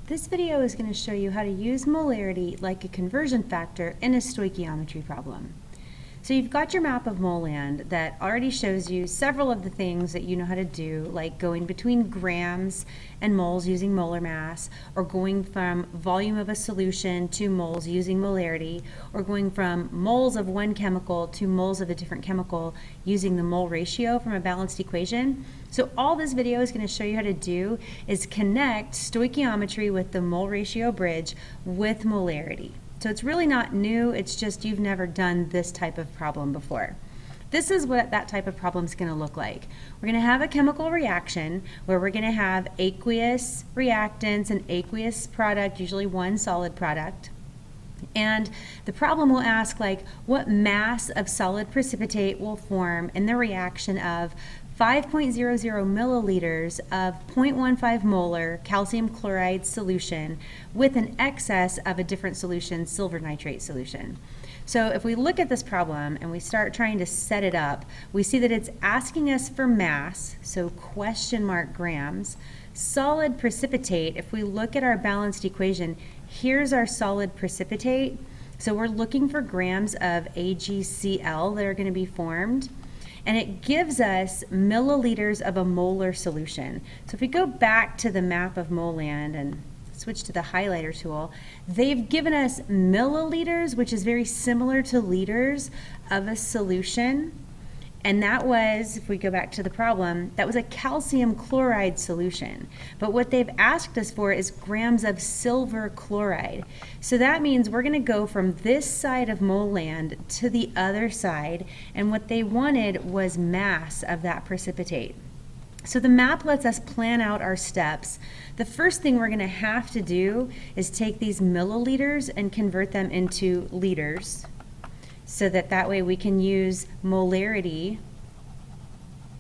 This video is going to show you how to use molarity like a conversion factor in a stoichiometry problem. So you've got your map of mole land that already shows you several of the things that you know how to do, like going between grams and moles using molar mass, or going from volume of a solution to moles using molarity, or going from moles of one chemical to moles of a different chemical using the mole ratio from a balanced equation. So all this video is going to show you how to do is connect stoichiometry with the mole ratio bridge with molarity. So it's really not new, it's just you've never done this type of problem before. This is what that type of problem is going to look like. We're going to have a chemical reaction where we're going to have aqueous reactants and aqueous product, usually one solid product. And the problem will ask, like, what mass of solid precipitate will form in the reaction of 5.00 milliliters of 0.15 molar calcium chloride solution with an excess of a different solution, silver nitrate solution. So if we look at this problem and we start trying to set it up, we see that it's asking us for mass, so question mark grams. Solid precipitate, if we look at our balanced equation, here's our solid precipitate. So we're looking for grams of AgCl that are going to be formed. And it gives us milliliters of a molar solution. So if we go back to the map of mole land and switch to the highlighter tool, they've given us milliliters, which is very similar to liters of a solution. And that was, if we go back to the problem, that was a calcium chloride solution. But what they've asked us for is grams of silver chloride. So that means we're going to go from this side of mole land to the other side, and what they wanted was mass of that precipitate. So the map lets us plan out our steps. The first thing we're going to have to do is take these milliliters and convert them into liters, so that way we can use molarity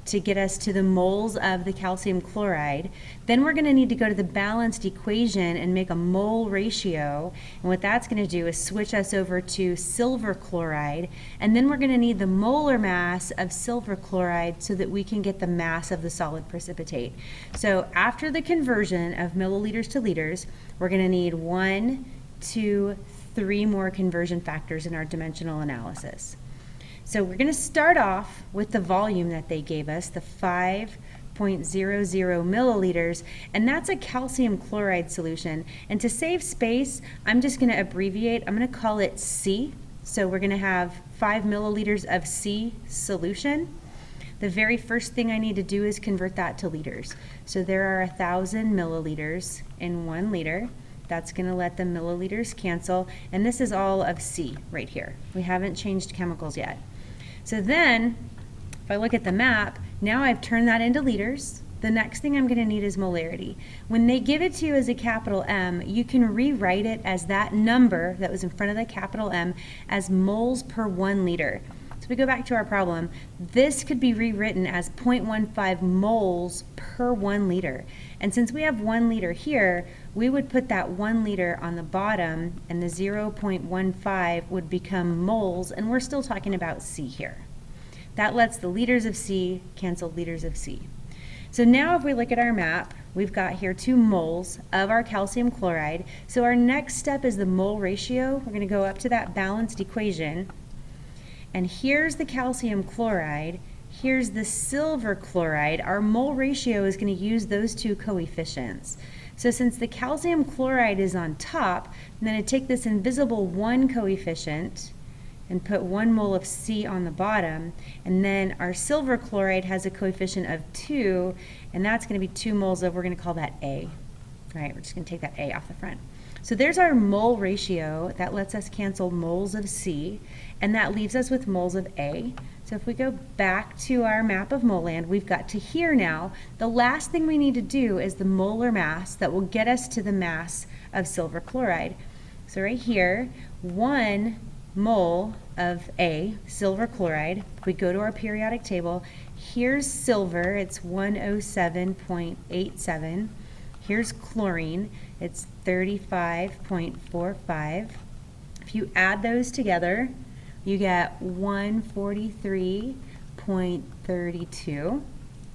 to get us to the moles of the calcium chloride. Then we're going to need to go to the balanced equation and make a mole ratio. And what that's going to do is switch us over to silver chloride. And then we're going to need the molar mass of silver chloride so that we can get the mass of the solid precipitate. So after the conversion of milliliters to liters, we're going to need 1, 2, 3 more conversion factors in our dimensional analysis. So we're going to start off with the volume that they gave us, the 5.00 milliliters, and that's a calcium chloride solution. And to save space, I'm just going to abbreviate. I'm going to call it C. So we're going to have 5 milliliters of C solution. The very first thing I need to do is convert that to liters. So there are 1,000 milliliters in 1 liter. That's going to let the milliliters cancel, and this is all of C right here. We haven't changed chemicals yet. So then, if I look at the map, now I've turned that into liters. The next thing I'm going to need is molarity. When they give it to you as a capital M, you can rewrite it as that number that was in front of the capital M as moles per 1 liter. So we go back to our problem. This could be rewritten as 0.15 moles per 1 liter. And since we have 1 liter here, we would put that 1 liter on the bottom, and the 0.15 would become moles, and we're still talking about C here. That lets the liters of C cancel liters of C. So now if we look at our map, we've got here 2 moles of our calcium chloride. So our next step is the mole ratio. We're going to go up to that balanced equation. And here's the calcium chloride, here's the silver chloride. Our mole ratio is going to use those 2 coefficients. So since the calcium chloride is on top, I'm going to take this invisible 1 coefficient and put 1 mole of C on the bottom, and then our silver chloride has a coefficient of 2, and that's going to be 2 moles of, we're going to call that A. All right, we're just going to take that A off the front. So there's our mole ratio. That lets us cancel moles of C, and that leaves us with moles of A. So if we go back to our map of mole land, we've got to here now. The last thing we need to do is the molar mass that will get us to the mass of silver chloride. So right here, 1 mole of A, silver chloride. If we go to our periodic table, here's silver, it's 107.87. Here's chlorine, it's 35.45. If you add those together, you get 143.32.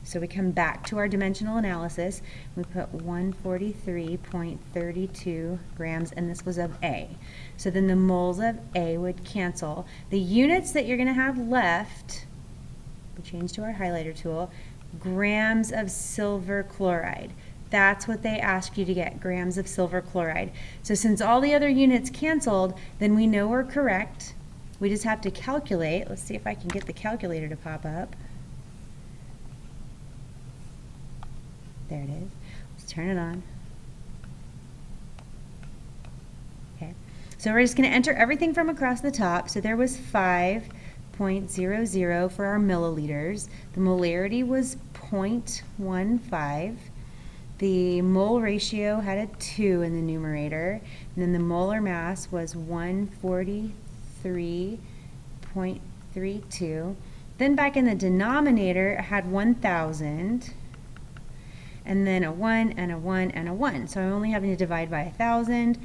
So we come back to our dimensional analysis. We put 143.32 grams, and this was of A. So then the moles of A would cancel. The units that you're going to have left, we change to our highlighter tool, grams of silver chloride. That's what they asked you to get, grams of silver chloride. So since all the other units canceled, then we know we're correct. We just have to calculate. Let's see if I can get the calculator to pop up. There it is. Let's turn it on. Okay. So we're just going to enter everything from across the top. So there was 5.00 for our milliliters. The molarity was 0.15. The mole ratio had a 2 in the numerator. And then the molar mass was 143.32. Then back in the denominator, it had 1,000. And then a 1 and a 1 and a 1. So I'm only having to divide by 1,000,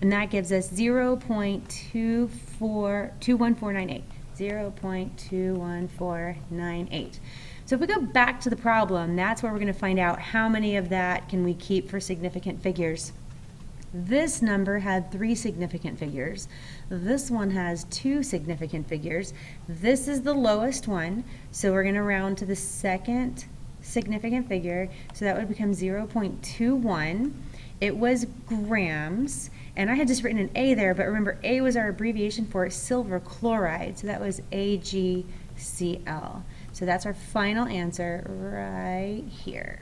and that gives us 0.21498. 0.21498. So if we go back to the problem, that's where we're going to find out how many of that can we keep for significant figures. This number had 3 significant figures. This one has 2 significant figures. This is the lowest one, so we're going to round to the second significant figure, so that would become 0.21. It was grams, and I had just written an A there, but remember A was our abbreviation for silver chloride, so that was AgCl. So that's our final answer right here.